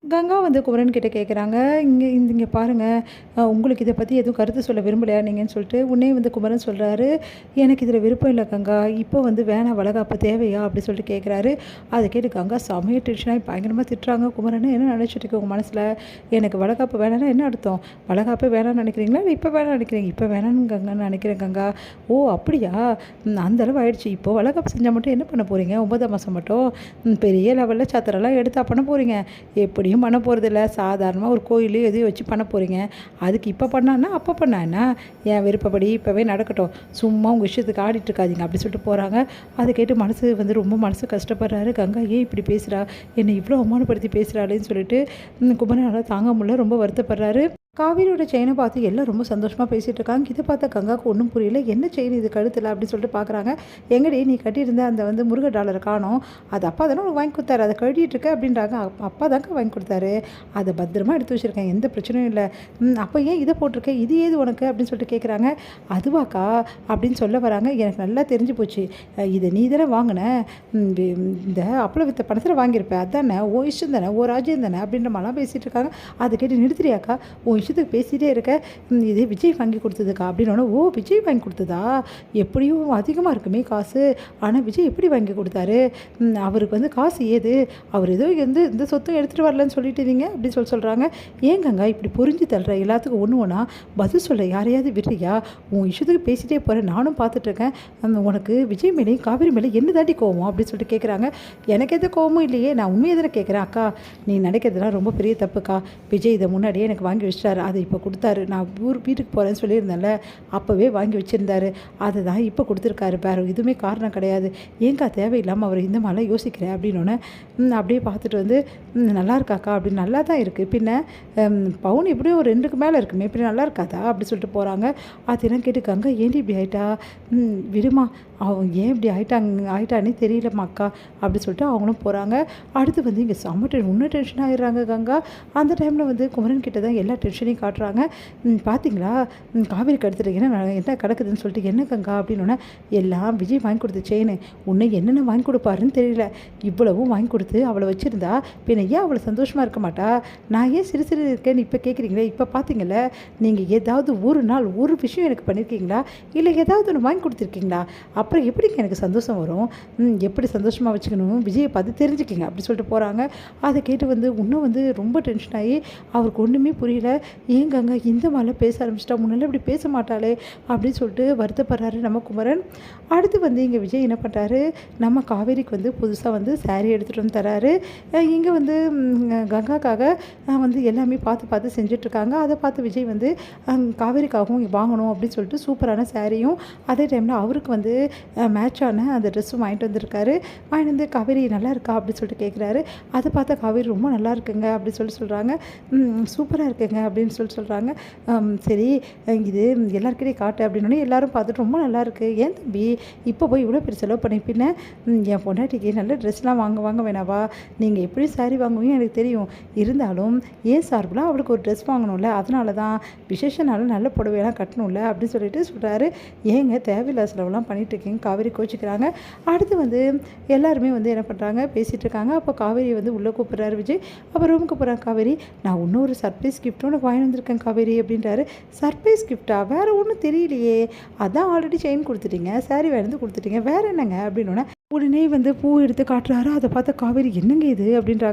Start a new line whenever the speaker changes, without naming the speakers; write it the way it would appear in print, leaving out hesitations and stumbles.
கங்கா வந்து குமரன் கிட்ட கேட்குறாங்க, இங்க பாருங்க, உங்களுக்கு இத பத்தி எதுவும் கருத்து சொல்ல விரும்பலையா நீங்கன்னு சொல்லிட்டு, உடனே வந்து குமரன் சொல்றாரு, "எனக்கு இதில விருப்பம் இல்ல கங்கா. இப்போ வந்து வேணாம் வளகாப்பு தேவையா?" அப்படி சொல்லிட்டு கேட்குறாரு. அத கேட்டு கங்கா செமையா டென்ஷன் ஆகி பயங்கரமா திட்டுறாங்க குமரன. "என்ன நினச்சிட்டு இருக்க உங்க மனசுல? எனக்கு வளகாப்பு வேணான்னா என்ன அர்த்தம்? வளகாப்பே வேணான்னு நினைக்கிறீங்களா? இல்ல இப்ப வேணான்னு நினைக்கிறீங்க?" "இப்ப வேணான்னு கங்கா நினைக்கிறேன் கங்கா." "ஓ! அப்படியா? அந்த அளவு ஆயிடுச்சு. இப்போ வளகாப்பு செஞ்சா மட்டும் என்ன பண்ண போறீங்க? 9ஆம் மாசம் மட்டும்? பெரிய லெவல்ல சத்திரம்லாம் எடுத்தா பண்ண போறீங்க? எப்படியும் பண்ண போறதில்ல. சாதாரணமா ஒரு கோயில்லயோ எதையோ வச்சு பண்ண போறீங்க. அதுக்கு இப்ப பண்ணான்னா, அப்ப பண்ணா என்ன? என் விருப்பப்படி இப்பவே நடக்கட்டும். சும்மா உங்க இஷ்டத்துக்கு ஆடிட்டு இருக்காதீங்க." அப்படி சொல்லிட்டு போறாங்க. அத கேட்டு மனசு வந்து ரொம்ப மனசு கஷ்டப்படுறாரு. கங்கா ஏன் இப்படி பேசுறா? என்னை இவ்ளோ அவமானப்படுத்தி பேசுறாளேன்னு சொல்லிட்டு குமரனால தாங்க முடியல. ரொம்ப வருத்தப்படுறாரு. காவேரியோட செயின பார்த்து எல்லாம் ரொம்ப சந்தோஷமா பேசிட்டு இருக்காங்க. இத பார்த்த கங்காவுக்கு ஒண்ணும் புரியல. என்ன செயின் இது கழுத்துல அப்படின்னு சொல்லிட்டு பார்க்குறாங்க. "எங்கடி நீ கட்டியிருந்த அந்த வந்து முருக டாலர காணோம். அது அப்பா தானே உனக்கு வாங்கி குடுத்தாரு. அத கழட்டிட்டு இருக்க" அப்படின்றாங்க. அப்பா தான்க்கா வாங்கி குடுத்தாரு. அத பத்திரமா எடுத்து வச்சிருக்கேன். எந்த பிரச்சனையும் இல்ல." அப்ப ஏன் இத போட்டிருக்க? இது ஏது உனக்கு?" அப்படின்னு சொல்லிட்டு கேட்குறாங்க. "அதுவாக்கா?" அப்படின்னு சொல்ல வராங்க. "எனக்கு நல்லா தெரிஞ்சு போச்சு. இத நீ தானே வாங்குன. இந்த அப்பளம் வித்த பணத்துல வாங்கியிருப்ப. அதானே? உன் இஷ்டம் தானே? உன் ராஜ்யம் தானே?" அப்படின்ற மாரிலாம் பேசிட்டு இருக்காங்க. அத கேட்டு "நிறுத்துறியாக்கா? உன் இஷ்டத்துக்கு பேசிட்டே இருக்க. இது விஜய் வாங்கி கொடுத்ததுக்கா." அப்படின்னோடனே, "ஓ! விஜய் வாங்கி கொடுத்ததா? எப்படியும் அதிகமா இருக்குமே காசு. ஆனா விஜய் எப்படி வாங்கி கொடுத்தாரு? அவருக்கு வந்து காசு ஏது? அவர் ஏதோ வந்து இந்த சொத்தும் எடுத்துட்டு வரலன்னு சொல்லிட்டீங்க." அப்படின்னு சொல்றாங்க. "ஏன் கங்கா இப்படி புரிஞ்சு தள்ளுற? எல்லாத்துக்கும் ஒண்ணு ஒண்ணா பதில் சொல்ல யாரையாவது விடுறியா? உன் இஷ்டத்துக்கு பேசிட்டே போற. நானும் பார்த்துட்டு இருக்கேன். உனக்கு விஜய் மேலேயும் காவேரி மேலே என்ன தாண்டி கோவம்?" அப்படின்னு சொல்லிட்டு கேட்குறாங்க. "எனக்கு எந்த கோவமும் இல்லையே. நான் உண்மையை தானே கேட்குறேன். அக்கா, நீ நினைக்கிறதுலாம் ரொம்ப பெரிய தப்புக்கா. விஜய் இதை முன்னாடியே எனக்கு வாங்கி வச்சிட்டாரு. அதை இப்போ கொடுத்தாரு. நான் வீட்டுக்கு போகிறேன்னு சொல்லியிருந்தேன்ல, அப்போவே வாங்கி வச்சுருந்தாரு. அதை தான் இப்போ கொடுத்துருக்காரு. வேறு எதுவுமே காரணம் கிடையாது. ஏன்க்கா தேவையில்லாமல் அவர் இந்த மாதிரிலாம் யோசிக்கிறேன்?" அப்படின்னோடனே அப்படியே பார்த்துட்டு வந்து, "நல்லா இருக்காக்கா?" அப்படின்னு. "நல்லா தான் இருக்குது. பின்ன பவுன் எப்படியும் ஒரு 2க்கு மேலே இருக்குமே. இப்படி நல்லா இருக்காதா?" அப்படி சொல்லிட்டு போகிறாங்க. அதெல்லாம் கேட்டு கங்கா ஏன்டி இப்படி ஆயிட்டா? விடுமா, அவன் ஏன் இப்படி ஆயிட்டானே தெரியலம்மா அக்கா அப்படி சொல்லிட்டு அவங்களும் போகிறாங்க. அடுத்து வந்து இங்கே செம்ம இன்னும் டென்ஷன் ஆகிடுறாங்க கங்கா. அந்த டைமில் வந்து குமரன் கிட்ட தான் எல்லா டென்ஷனையும் காட்டுறாங்க. "பார்த்தீங்களா, காவேரிக்கு எடுத்துட்டு என்ன கிடக்குதுன்னு சொல்லிட்டு." "என்ன கங்கா?" அப்படின்னோடனே, "எல்லாம் விஜய் வாங்கி கொடுத்த செயின். உன்னை என்னென்ன வாங்கி கொடுப்பாருன்னு தெரியல. இவ்வளவும் வாங்கி கொடுத்து அவளை வச்சுருந்தா பின்ன ஏன் அவ்வளோ சந்தோஷமாக இருக்க மாட்டா? நான் ஏன் சிறு சிறு இருக்கேன்னு இப்போ கேட்குறீங்களே? இப்போ பார்த்தீங்கல்ல, நீங்கள் ஏதாவது ஒரு நாள் ஒரு விஷயம் எனக்கு பண்ணியிருக்கீங்களா? இல்லை ஏதாவது ஒன்று வாங்கி கொடுத்துருக்கீங்களா? அப்புறம் எப்படிங்க எனக்கு சந்தோஷம் வரும்? எப்படி சந்தோஷமாக வச்சுக்கணும்? விஜயை பார்த்து தெரிஞ்சுக்கிங்க." அப்படி சொல்லிட்டு போகிறாங்க. அதை கேட்டு வந்து இன்னும் வந்து ரொம்ப டென்ஷன் ஆகி அவருக்கு ஒன்றுமே புரியல. "ஏன் கங்கா இந்த மாதிரிலாம் பேச ஆரம்பிச்சிட்டா? முன்னாடி இப்படி பேச மாட்டாளே?" அப்படின்னு சொல்லிட்டு வருத்தப்படுறாரு நம்ம குமரன். அடுத்து வந்து இங்கே விஜய் என்ன பண்ணுறாரு, நம்ம காவேரிக்கு வந்து புதுசாக வந்து சாரீ எடுத்துகிட்டு வந்து தராரு. இங்கே வந்து கங்காக்காக வந்து எல்லாமே பார்த்து பார்த்து செஞ்சிட்ருக்காங்க. அதை பார்த்து விஜய் வந்து காவேரிக்காகவும் வாங்கணும் அப்படின்னு சொல்லிட்டு சூப்பரான சாரியும், அதே டைமில் அவருக்கு வந்து மேட்சான அந்த ட்ரெஸ்ஸும் வாங்கிட்டு வந்திருக்காரு. வாங்கிட்டு வந்து, "காவேரி நல்லா இருக்கா?" அப்படின்னு சொல்லிட்டு கேட்குறாரு. அதை பார்த்தா காவேரி ரொம்ப நல்லா இருக்குங்க அப்படின்னு சொல்கிறாங்க. "சூப்பராக இருக்குங்க" அப்படின்னு சொல்கிறாங்க. "சரி, இது எல்லாருக்கிட்டையும் காட்டு." அப்படின்னோடனே எல்லாரும் பார்த்துட்டு, "ரொம்ப நல்லாயிருக்கு. ஏன் தம்பி இப்போ போய் இவ்வளோ பெரிய செலவு பண்ணிப்பின்ன? என் பொண்டாட்டிக்கு நல்ல ட்ரெஸ்லாம் வாங்க வேணாவா? நீங்கள் எப்படியும் சாரீ வாங்குவீங்க எனக்கு தெரியும். இருந்தாலும் ஏன் சார்பில் அவளுக்கு ஒரு ட்ரெஸ் வாங்கணும்ல, அதனால தான். விசேஷனால நல்ல புடவையெல்லாம் கட்டணும்ல." அப்படின்னு சொல்கிறாரு. "ஏங்க தேவையில்லாத செலவுலாம் பண்ணிட்டு இருக்கீங்க." காவேரி கோச்சிக்கிறாங்க. அடுத்து வந்து எல்லாருமே வந்து என்ன பண்ணுறாங்க, பேசிகிட்டு இருக்காங்க. அப்போ காவேரி வந்து உள்ளே கூப்பிட்றாரு விஜய். அப்போ ரூமுக்கு போகிறாங்க காவேரி. "நான் இன்னொரு சர்ப்ரைஸ் கிஃப்ட்டும் உனக்கு வாங்கி வந்திருக்கேன் காவேரி" அப்படின்றாரு. "சர்ப்ரைஸ் கிஃப்ட்டா? வேறு ஒன்றும் தெரியலையே. அதான் ஆல்ரெடி செயின் கொடுத்துட்டீங்க, சாரீ வாங்கி வந்து கொடுத்துட்டீங்க, வேறு என்னங்க?" அப்படின்னோடனே உடனே வந்து பூ எடுத்து காட்டுறாரு. அதை பார்த்த காவேரி, "என்னங்க இது?" அப்படின்றாங்க.